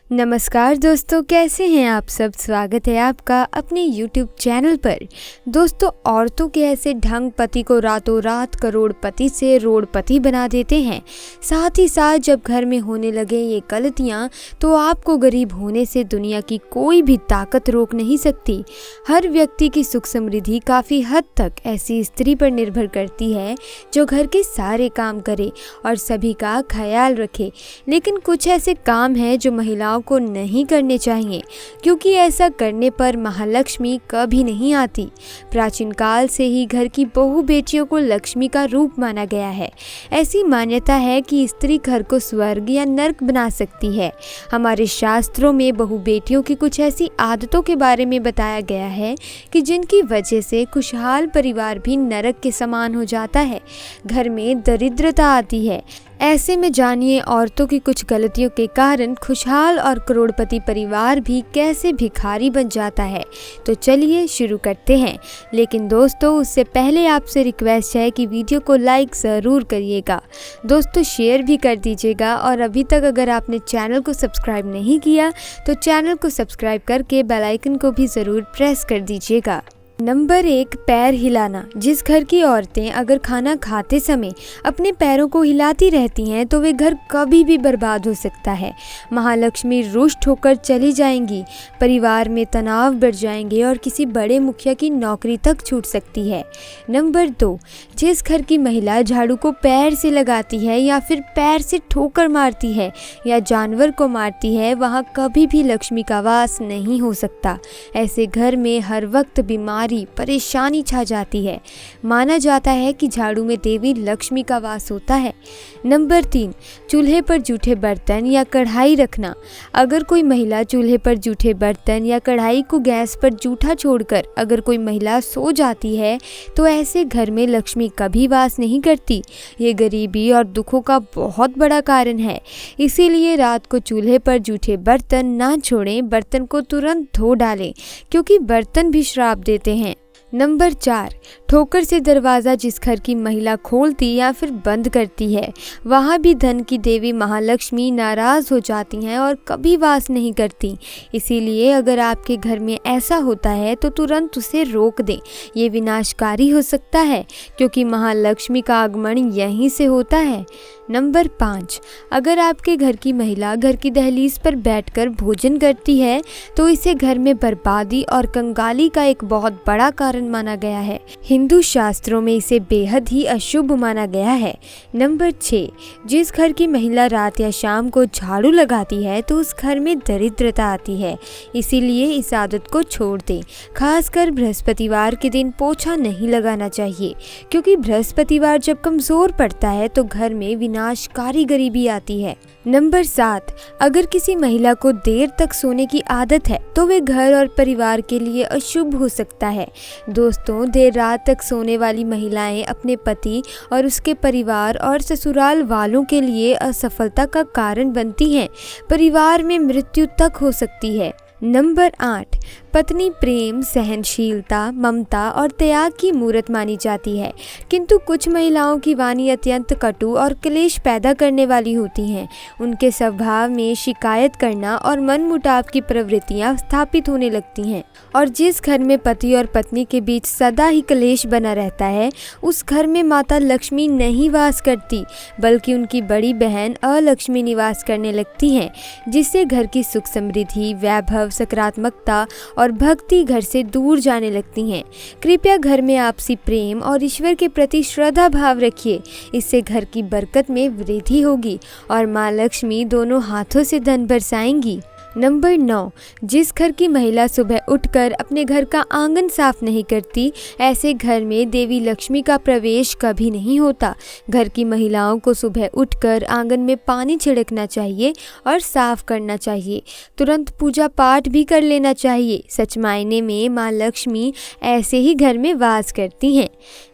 नमस्कार दोस्तों, कैसे हैं आप सब। स्वागत है आपका अपने YouTube चैनल पर। दोस्तों, औरतों के ऐसे ढंग पति को रातों रात करोड़पति से रोड़पति बना देते हैं। साथ ही साथ जब घर में होने लगे ये गलतियाँ तो आपको गरीब होने से दुनिया की कोई भी ताकत रोक नहीं सकती। हर व्यक्ति की सुख समृद्धि काफ़ी हद तक ऐसी स्त्री पर निर्भर करती है जो घर के सारे काम करे और सभी का ख्याल रखे। लेकिन कुछ ऐसे काम हैं जो महिलाओं को नहीं करने चाहिए, क्योंकि ऐसा करने पर महालक्ष्मी कभी नहीं आती। प्राचीन काल से ही घर की बहू बेटियों को लक्ष्मी का रूप माना गया है। ऐसी मान्यता है कि स्त्री घर को स्वर्ग या नर्क बना सकती है। हमारे शास्त्रों में बहू बेटियों की कुछ ऐसी आदतों के बारे में बताया गया है कि जिनकी वजह से खुशहाल परिवार भी नरक के समान हो जाता है। घर में दरिद्रता आती है। ऐसे में जानिए औरतों की कुछ गलतियों के कारण खुशहाल और करोड़पति परिवार भी कैसे भिखारी बन जाता है। तो चलिए शुरू करते हैं। लेकिन दोस्तों, उससे पहले आपसे रिक्वेस्ट है कि वीडियो को लाइक ज़रूर करिएगा। दोस्तों, शेयर भी कर दीजिएगा और अभी तक अगर आपने चैनल को सब्सक्राइब नहीं किया तो चैनल को सब्सक्राइब करके बेल आइकन को भी ज़रूर प्रेस कर दीजिएगा। नंबर 1, पैर हिलाना। जिस घर की औरतें अगर खाना खाते समय अपने पैरों को हिलाती रहती हैं तो वे घर कभी भी बर्बाद हो सकता है। महालक्ष्मी रुष्ट होकर चली जाएंगी, परिवार में तनाव बढ़ जाएंगे और किसी बड़े मुखिया की नौकरी तक छूट सकती है। नंबर 2, जिस घर की महिला झाड़ू को पैर से लगाती है या फिर पैर से ठोकर मारती है या जानवर को मारती है, वहाँ कभी भी लक्ष्मी का वास नहीं हो सकता। ऐसे घर में हर वक्त बीमारी परेशानी छा जाती है। माना जाता है कि झाड़ू में देवी लक्ष्मी का वास होता है। नंबर 3, चूल्हे पर जूठे बर्तन या कढ़ाई रखना। अगर कोई महिला चूल्हे पर जूठे बर्तन या कढ़ाई को गैस पर जूठा छोड़कर अगर कोई महिला सो जाती है तो ऐसे घर में लक्ष्मी कभी वास नहीं करती। ये गरीबी और दुखों का बहुत बड़ा कारण है। इसीलिए रात को चूल्हे पर जूठे बर्तन ना छोड़ें, बर्तन को तुरंत धो डालें, क्योंकि बर्तन भी श्राप देते हैं। नंबर 4, ठोकर से दरवाज़ा जिस घर की महिला खोलती या फिर बंद करती है, वहाँ भी धन की देवी महालक्ष्मी नाराज़ हो जाती हैं और कभी वास नहीं करती। इसीलिए अगर आपके घर में ऐसा होता है तो तुरंत उसे रोक दें। ये विनाशकारी हो सकता है, क्योंकि महालक्ष्मी का आगमन यहीं से होता है। नंबर 5, अगर आपके घर की महिला घर की दहलीज पर बैठकर भोजन करती है तो इसे घर में बर्बादी और कंगाली का एक बहुत बड़ा कारण माना गया है। हिंदू शास्त्रों में इसे बेहद ही अशुभ माना गया है। नंबर 6, जिस घर की महिला रात या शाम को झाड़ू लगाती है तो उस घर में दरिद्रता आती है। इसीलिए इस आदत को छोड़ दें। खासकर बृहस्पतिवार के दिन पोछा नहीं लगाना चाहिए, क्योंकि बृहस्पतिवार जब कमज़ोर पड़ता है तो घर में विनाशकारी गरीबी आती है। नंबर 7, अगर किसी महिला को देर तक सोने की आदत है तो वे घर और परिवार के लिए अशुभ हो सकता है। दोस्तों, देर रात तक सोने वाली महिलाएं अपने पति और उसके परिवार और ससुराल वालों के लिए असफलता का कारण बनती हैं। परिवार में मृत्यु तक हो सकती है। नंबर 8, पत्नी प्रेम, सहनशीलता, ममता और त्याग की मूरत मानी जाती है, किंतु कुछ महिलाओं की वाणी अत्यंत कटु और क्लेश पैदा करने वाली होती हैं। उनके स्वभाव में शिकायत करना और मनमुटाव की प्रवृत्तियां स्थापित होने लगती हैं। और जिस घर में पति और पत्नी के बीच सदा ही क्लेश बना रहता है, उस घर में माता लक्ष्मी नहीं वास करती, बल्कि उनकी बड़ी बहन अलक्ष्मी निवास करने लगती हैं, जिससे घर की सुख समृद्धि, वैभव, सकारात्मकता और भक्ति घर से दूर जाने लगती हैं। कृपया घर में आपसी प्रेम और ईश्वर के प्रति श्रद्धा भाव रखिए। इससे घर की बरकत में वृद्धि होगी और माँ लक्ष्मी दोनों हाथों से धन बरसाएंगी। नंबर 9, जिस घर की महिला सुबह उठकर अपने घर का आंगन साफ नहीं करती, ऐसे घर में देवी लक्ष्मी का प्रवेश कभी नहीं होता। घर की महिलाओं को सुबह उठकर आंगन में पानी छिड़कना चाहिए और साफ करना चाहिए। तुरंत पूजा पाठ भी कर लेना चाहिए। सच मायने में माँ लक्ष्मी ऐसे ही घर में वास करती हैं।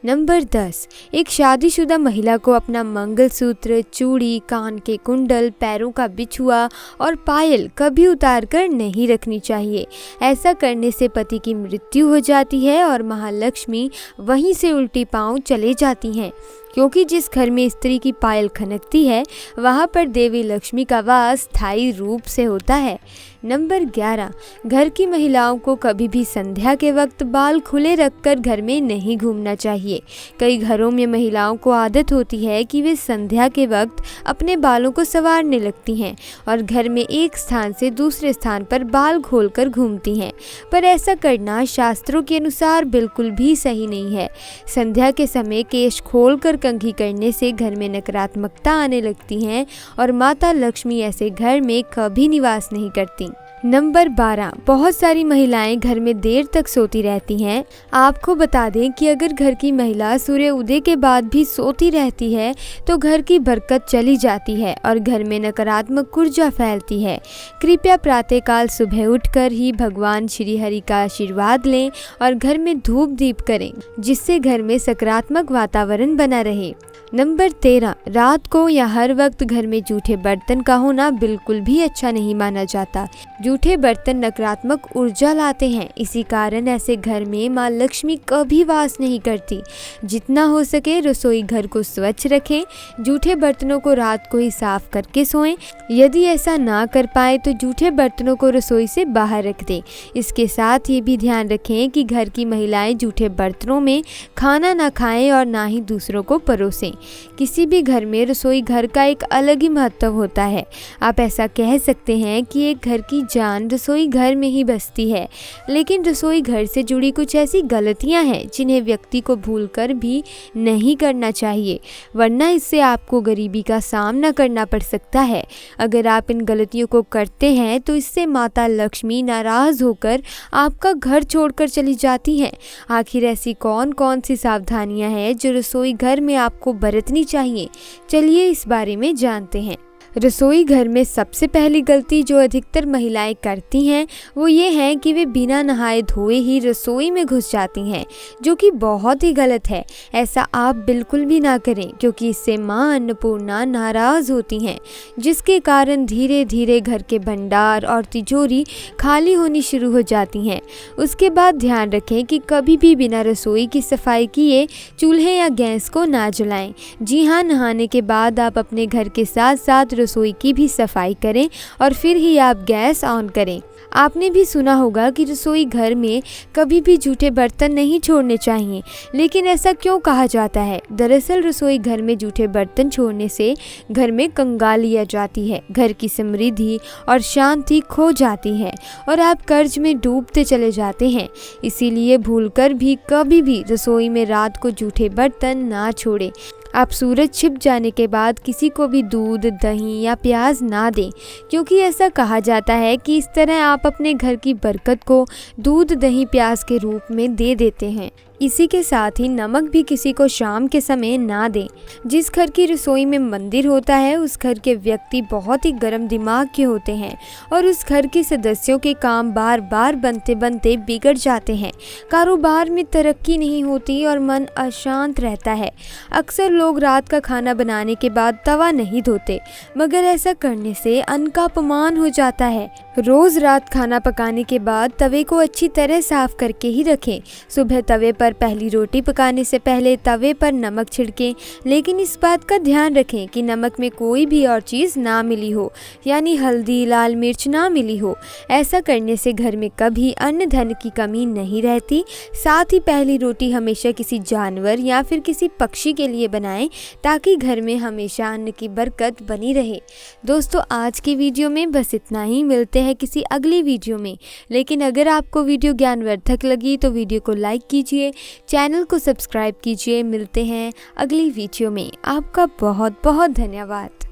नंबर 10, एक शादीशुदा महिला को अपना मंगलसूत्र, चूड़ी, कान के कुंडल, पैरों का बिछुआ और पायल कभी उतार कर नहीं रखनी चाहिए। ऐसा करने से पति की मृत्यु हो जाती है और महालक्ष्मी वहीं से उल्टी पांव चले जाती हैं। क्योंकि जिस घर में स्त्री की पायल खनकती है वहाँ पर देवी लक्ष्मी का वास स्थायी रूप से होता है। नंबर 11, घर की महिलाओं को कभी भी संध्या के वक्त बाल खुले रखकर घर में नहीं घूमना चाहिए। कई घरों में महिलाओं को आदत होती है कि वे संध्या के वक्त अपने बालों को संवारने लगती हैं और घर में एक स्थान से दूसरे स्थान पर बाल खोलकर घूमती हैं, पर ऐसा करना शास्त्रों के अनुसार बिल्कुल भी सही नहीं है। संध्या के समय केश खोलकर कंघी करने से घर में नकारात्मकता आने लगती है और माता लक्ष्मी ऐसे घर में कभी निवास नहीं करती। नंबर 12, बहुत सारी महिलाएं घर में देर तक सोती रहती हैं। आपको बता दें कि अगर घर की महिला सूर्य उदय के बाद भी सोती रहती है तो घर की बरकत चली जाती है और घर में नकारात्मक ऊर्जा फैलती है। कृपया प्रातःकाल सुबह उठकर ही भगवान श्री हरि का आशीर्वाद लें और घर में धूप दीप करें, जिससे घर में सकारात्मक वातावरण बना रहे। नंबर 13, रात को या हर वक्त घर में जूठे बर्तन का होना बिल्कुल भी अच्छा नहीं माना जाता। जूठे बर्तन नकारात्मक ऊर्जा लाते हैं, इसी कारण ऐसे घर में माँ लक्ष्मी कभी वास नहीं करती। जितना हो सके रसोई घर को स्वच्छ रखें। जूठे बर्तनों को रात को ही साफ करके सोएं। यदि ऐसा ना कर पाए तो जूठे बर्तनों को रसोई से बाहर रख दें। इसके साथ ये भी ध्यान रखें कि घर की महिलाएं जूठे बर्तनों में खाना ना खाएं और ना ही दूसरों को परोसें। किसी भी घर में रसोई घर का एक अलग ही महत्व होता है। आप ऐसा कह सकते हैं कि एक घर की जान रसोई घर में ही बसती है, लेकिन रसोई घर से जुड़ी कुछ ऐसी गलतियां हैं जिन्हें व्यक्ति को भूलकर भी नहीं करना चाहिए, वरना इससे आपको गरीबी का सामना करना पड़ सकता है। अगर आप इन गलतियों को करते हैं तो इससे माता लक्ष्मी नाराज होकर आपका घर छोड़कर चली जाती हैं। आखिर ऐसी कौन कौन सी सावधानियां हैं जो रसोई घर में आपको बरतनी चाहिए? चलिए इस बारे में जानते हैं। रसोई घर में सबसे पहली गलती जो अधिकतर महिलाएं करती हैं वो ये है कि वे बिना नहाए धोए ही रसोई में घुस जाती हैं, जो कि बहुत ही गलत है। ऐसा आप बिल्कुल भी ना करें, क्योंकि इससे माँ अन्नपूर्णा नाराज होती हैं, जिसके कारण धीरे धीरे घर के भंडार और तिजोरी खाली होनी शुरू हो जाती हैं। उसके बाद ध्यान रखें कि कभी भी बिना रसोई की सफाई किए चूल्हे या गैस को ना जलाएं। जी हाँ, नहाने के बाद आप अपने घर के साथ साथ रसोई की भी सफाई करें और फिर ही आप गैस ऑन करें। आपने भी सुना होगा कि रसोई घर में कभी भी जूठे बर्तन नहीं छोड़ने चाहिए, लेकिन ऐसा क्यों कहा जाता है? दरअसल रसोई घर में जूठे बर्तन छोड़ने से घर में कंगाली आ जाती है, घर की समृद्धि और शांति खो जाती है और आप कर्ज में डूबते चले जाते हैं। इसीलिए भूलकर भी कभी भी रसोई में रात को जूठे बर्तन ना छोड़ें। आप सूरज छिप जाने के बाद किसी को भी दूध, दही या प्याज ना दें, क्योंकि ऐसा कहा जाता है कि इस तरह आप अपने घर की बरकत को दूध, दही, प्याज के रूप में दे देते हैं। इसी के साथ ही नमक भी किसी को शाम के समय ना दें। जिस घर की रसोई में मंदिर होता है उस घर के व्यक्ति बहुत ही गर्म दिमाग के होते हैं और उस घर के सदस्यों के काम बार बार बनते बनते बिगड़ जाते हैं। कारोबार में तरक्की नहीं होती और मन अशांत रहता है। अक्सर लोग रात का खाना बनाने के बाद तवा नहीं धोते, मगर ऐसा करने से अन्न का अपमान हो जाता है। रोज रात खाना पकाने के बाद तवे को अच्छी तरह साफ करके ही रखें। सुबह तवे पर पहली रोटी पकाने से पहले तवे पर नमक छिड़कें, लेकिन इस बात का ध्यान रखें कि नमक में कोई भी और चीज़ ना मिली हो, यानी हल्दी, लाल मिर्च ना मिली हो। ऐसा करने से घर में कभी अन्न धन की कमी नहीं रहती। साथ ही पहली रोटी हमेशा किसी जानवर या फिर किसी पक्षी के लिए बनाएं, ताकि घर में हमेशा अन्न की बरकत बनी रहे। दोस्तों, आज की वीडियो में बस इतना ही। मिलते हैं किसी अगली वीडियो में। लेकिन अगर आपको वीडियो ज्ञानवर्धक लगी तो वीडियो को लाइक कीजिए, चैनल को सब्सक्राइब कीजिए। मिलते हैं अगली वीडियो में। आपका बहुत बहुत धन्यवाद।